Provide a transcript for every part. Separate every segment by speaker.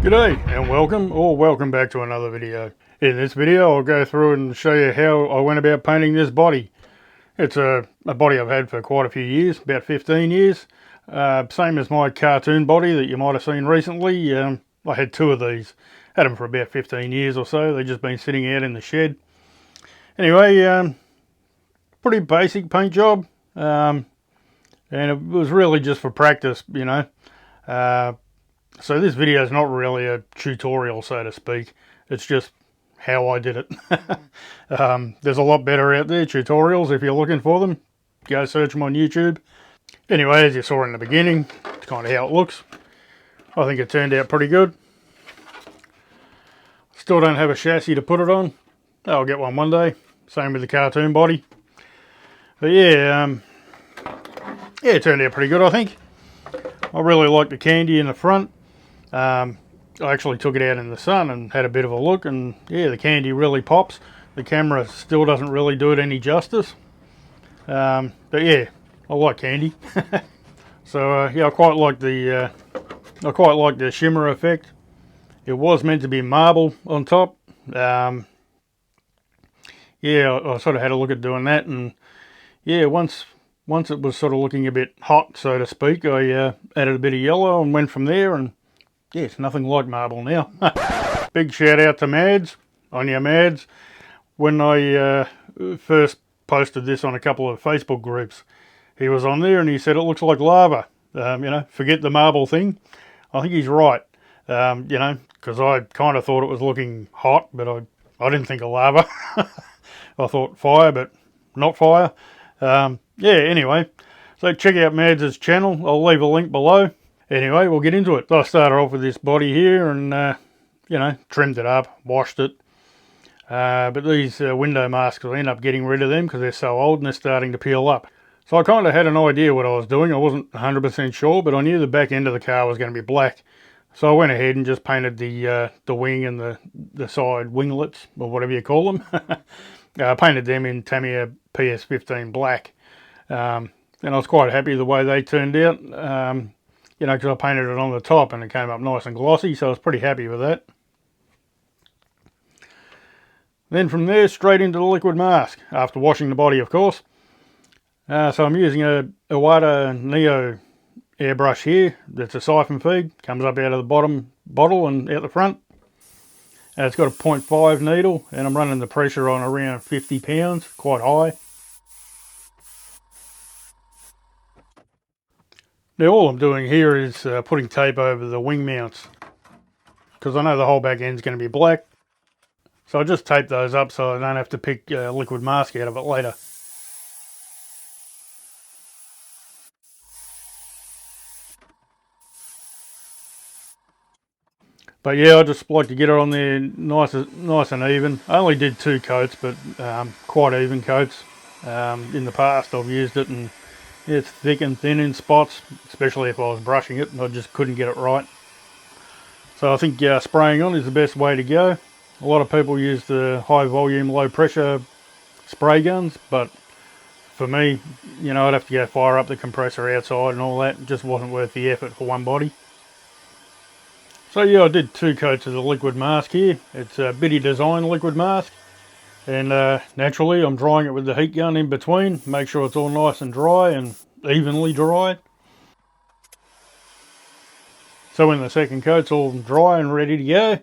Speaker 1: G'day and welcome back to another video. In this video I'll go through and show you how I went about painting this body. It's a body I've had for quite a few years, about 15 years. Same as my cartoon body that you might have seen recently. I had two of these. Had them for about 15 years or so. They've just been sitting out in the shed. Anyway, pretty basic paint job. And it was really just for practice, you know. So this video is not really a tutorial, so to speak. It's just how I did it. There's a lot better out there, tutorials, if you're looking for them. Go search them on YouTube. Anyway, as you saw in the beginning, it's kind of how it looks. I think it turned out pretty good. Still don't have a chassis to put it on. I'll get one day. Same with the cartoon body. But yeah, it turned out pretty good, I think. I really like the candy in the front. I actually took it out in the sun and had a bit of a look, and yeah, the candy really pops. The camera still doesn't really do it any justice. But yeah, I like candy. So yeah, I quite like the shimmer effect. It was meant to be marble on top. Yeah, I sort of had a look at doing that, and yeah, once it was sort of looking a bit hot, so to speak, I added a bit of yellow and went from there, and yeah, it's nothing like marble now. Big shout out to Mads, on your Mads. When I first posted this on a couple of Facebook groups, he was on there and he said it looks like lava. You know, forget the marble thing. I think he's right. You know, because I kind of thought it was looking hot, but I didn't think of lava. I thought fire, but not fire. Yeah, anyway, so check out Mads' channel. I'll leave a link below. Anyway, we'll get into it. I started off with this body here and, you know, trimmed it up, washed it. But these window masks, I end up getting rid of them because they're so old and they're starting to peel up. So I kind of had an idea what I was doing. I wasn't 100% sure, but I knew the back end of the car was going to be black. So I went ahead and just painted the wing and the side winglets, or whatever you call them. I painted them in Tamiya PS15 black. And I was quite happy the way they turned out. You know, because I painted it on the top and it came up nice and glossy, so I was pretty happy with that. Then from there, straight into the liquid mask, after washing the body, of course. So I'm using a Iwata Neo airbrush here. That's a siphon feed, comes up out of the bottom bottle and out the front. It's got a 0.5 needle, and I'm running the pressure on around 50 pounds, quite high. Now all I'm doing here is putting tape over the wing mounts, because I know the whole back end is going to be black. So I just tape those up so I don't have to pick liquid mask out of it later. But yeah, I just like to get it on there nice and even. I only did 2 coats, but quite even coats. In the past I've used it and it's thick and thin in spots, especially if I was brushing it and I just couldn't get it right. So I think spraying on is the best way to go. A lot of people use the high volume, low pressure spray guns, but for me, you know, I'd have to go fire up the compressor outside and all that. It just wasn't worth the effort for one body. So yeah, I did 2 coats of the liquid mask here. It's a Biddy Design liquid mask. And naturally I'm drying it with the heat gun in between. Make sure it's all nice and dry and evenly dry. So when the second coat's all dry and ready to go, you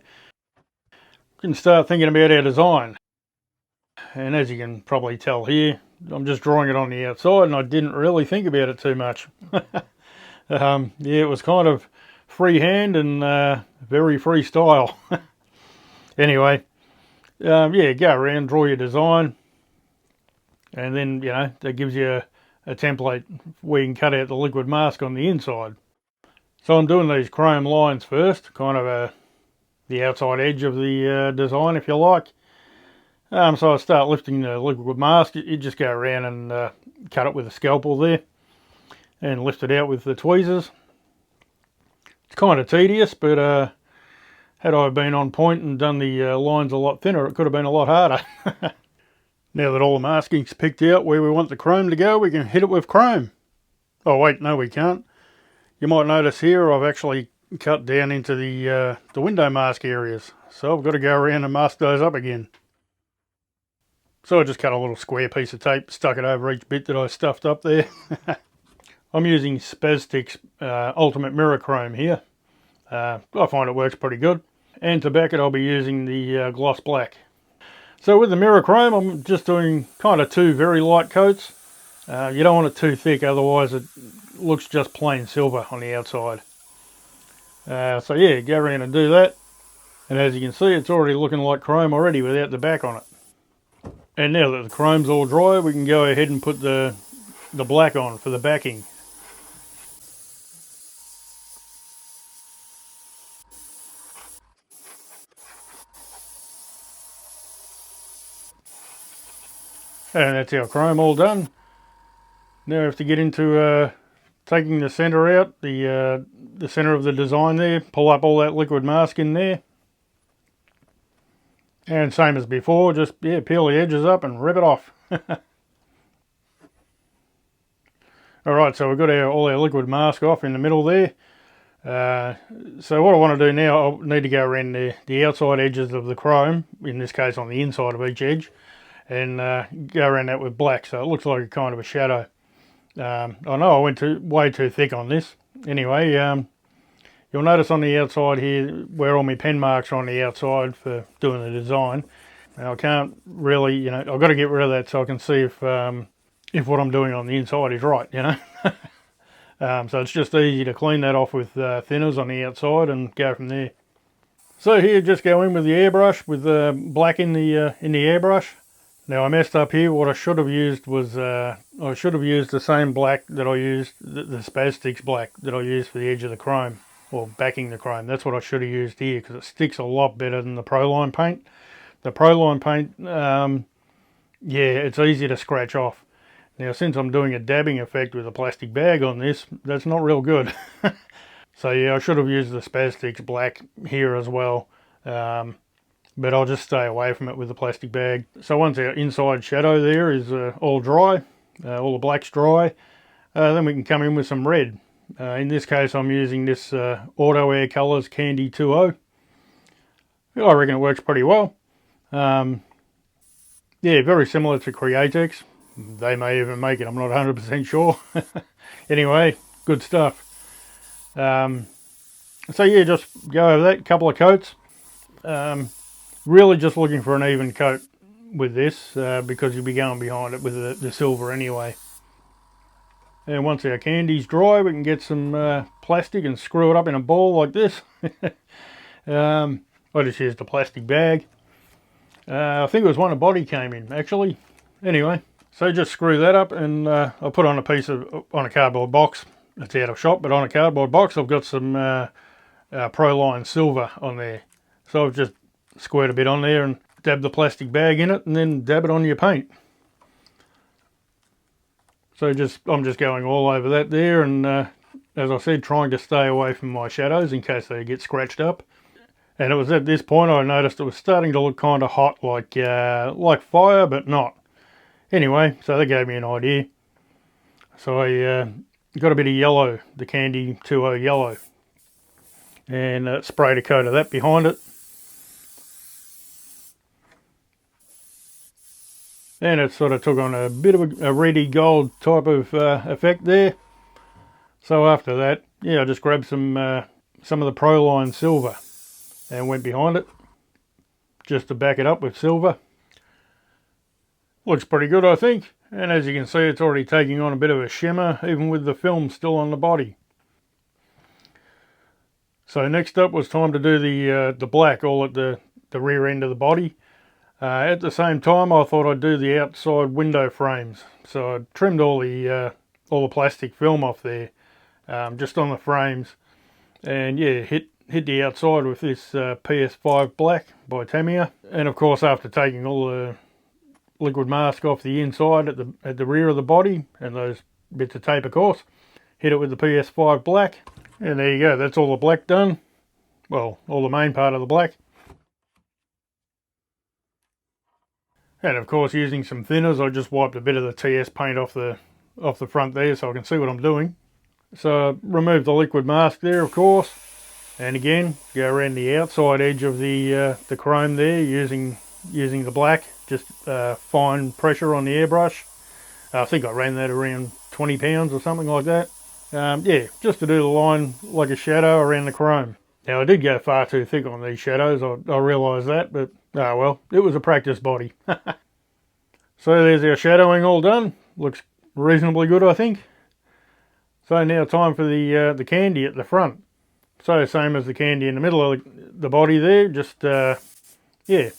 Speaker 1: can start thinking about our design. And as you can probably tell here, I'm just drawing it on the outside and I didn't really think about it too much. Yeah, it was kind of freehand and very freestyle. Anyway, yeah, go around, draw your design, and then, you know, that gives you a template where you can cut out the liquid mask on the inside. So I'm doing these chrome lines first, kind of the outside edge of the design, if you like. So I start lifting the liquid mask. You just go around and cut it with a scalpel there and lift it out with the tweezers. It's kind of tedious, but had I been on point and done the lines a lot thinner, it could have been a lot harder. Now that all the masking's picked out where we want the chrome to go, we can hit it with chrome. Oh wait, no we can't. You might notice here I've actually cut down into the window mask areas. So I've got to go around and mask those up again. So I just cut a little square piece of tape, stuck it over each bit that I stuffed up there. I'm using Spaztic's Ultimate Mirror Chrome here. I find it works pretty good. And to back it, I'll be using the gloss black. So with the mirror chrome, I'm just doing kind of two very light coats. You don't want it too thick, otherwise it looks just plain silver on the outside. So yeah, go around and do that. And as you can see, it's already looking like chrome already without the back on it. And now that the chrome's all dry, we can go ahead and put the black on for the backing. And that's our chrome all done. Now we have to get into taking the center out, the center of the design there, pull up all that liquid mask in there. And same as before, just peel the edges up and rip it off. Alright, so we've got all our liquid mask off in the middle there. So what I want to do now, I'll need to go around the outside edges of the chrome, in this case on the inside of each edge, and go around that with black so it looks like a kind of a shadow. I know I went way too thick on this. Anyway, you'll notice on the outside here where all my pen marks are on the outside for doing the design. Now I can't really, I've got to get rid of that so I can see if what I'm doing on the inside is right, So it's just easy to clean that off with thinners on the outside and go from there. So here, just go in with the airbrush with black in the airbrush. Now I messed up here. What I should have used was I should have used the same black that I used, the Spaztic's black that I used for the edge of the chrome, or backing the chrome. That's what I should have used here because it sticks a lot better than the Proline paint. The Proline paint, yeah, it's easy to scratch off. Now since I'm doing a dabbing effect with a plastic bag on this, that's not real good. So yeah, I should have used the Spaztic's black here as well. But I'll just stay away from it with the plastic bag. So once our inside shadow there is all dry, all the black's dry, then we can come in with some red. In this case I'm using this Auto Air Colors Candy 2.0. I reckon it works pretty well. Yeah, very similar to Createx. They may even make it, I'm not 100% sure. Anyway, good stuff. So yeah, just go over that, couple of coats. Really just looking for an even coat with this because you'll be going behind it with the silver anyway. And once our candy's dry, we can get some plastic and screw it up in a ball like this. I just used a plastic bag. I think it was one a body came in actually. Anyway, so just screw that up and I'll put on a cardboard box. It's out of shop, but on a cardboard box I've got some Proline silver on there. So I've just squirt a bit on there and dab the plastic bag in it and then dab it on your paint. So I'm just going all over that there, and as I said, trying to stay away from my shadows in case they get scratched up. And it was at this point I noticed it was starting to look kind of hot, like fire, but not. Anyway, so that gave me an idea. So I got a bit of yellow, the Candy 2.0 yellow, and sprayed a coat of that behind it. And it sort of took on a bit of a reddy gold type of effect there. So after that, yeah, I just grabbed some of the Proline silver and went behind it just to back it up with silver. Looks pretty good, I think. And as you can see, it's already taking on a bit of a shimmer, even with the film still on the body. So next up was time to do the black all at the rear end of the body. At the same time, I thought I'd do the outside window frames. So I trimmed all the plastic film off there, just on the frames, and yeah, hit the outside with this PS5 black by Tamiya. And of course, after taking all the liquid mask off the inside at the rear of the body and those bits of tape, of course, hit it with the PS5 black, and there you go. That's all the black done. Well, all the main part of the black. And of course, using some thinners, I just wiped a bit of the TS paint off the front there so I can see what I'm doing. So remove the liquid mask there, of course. And again, go around the outside edge of the chrome there using the black, just fine pressure on the airbrush. I think I ran that around 20 pounds or something like that. Yeah, just to do the line like a shadow around the chrome. Now I did go far too thick on these shadows, I realise that, but oh well, it was a practice body. So there's our shadowing all done. Looks reasonably good, I think. So now time for the candy at the front. So same as the candy in the middle of the body there, just yeah, a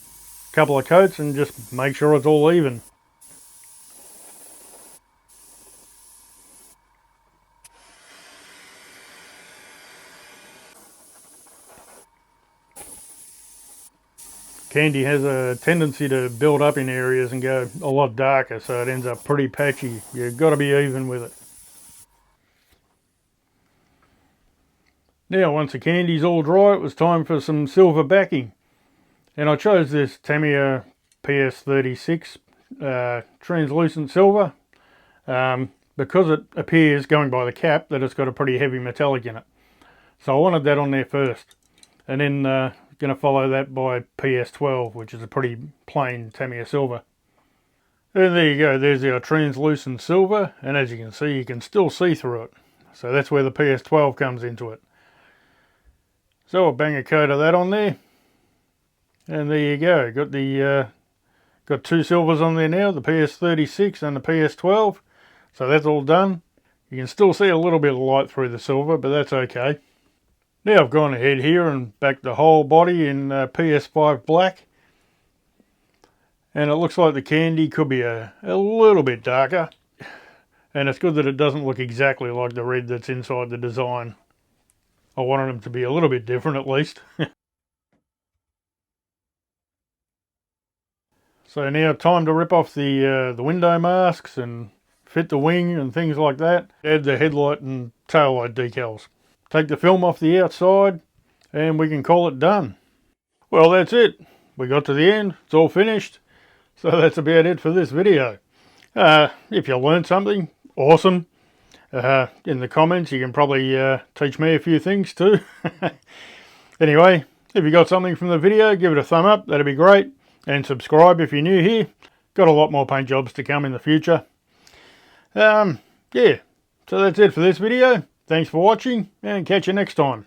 Speaker 1: couple of coats and just make sure it's all even. Candy has a tendency to build up in areas and go a lot darker, so it ends up pretty patchy. You've got to be even with it. Now once the candy's all dry, it was time for some silver backing. And I chose this Tamiya PS36 translucent silver because it appears, going by the cap, that it's got a pretty heavy metallic in it. So I wanted that on there first. And then going to follow that by PS12, which is a pretty plain Tamiya silver. And there you go, there's our translucent silver, and as you can still see through it. So that's where the PS12 comes into it. So I'll bang a coat of that on there. And there you go, got two silvers on there now, the PS36 and the PS12. So that's all done. You can still see a little bit of light through the silver, but that's okay. Now I've gone ahead here and backed the whole body in PS5 black. And it looks like the candy could be a little bit darker. And it's good that it doesn't look exactly like the red that's inside the design. I wanted them to be a little bit different at least. So now time to rip off the window masks and fit the wing and things like that. Add the headlight and tail light decals. Take the film off the outside and we can call it done. Well, that's it. We got to the end. It's all finished. So that's about it for this video. If you learned something, awesome. In the comments, you can probably teach me a few things too. Anyway, if you got something from the video, give it a thumb up. That'd be great. And subscribe if you're new here. Got a lot more paint jobs to come in the future. Yeah, so that's it for this video. Thanks for watching and catch you next time.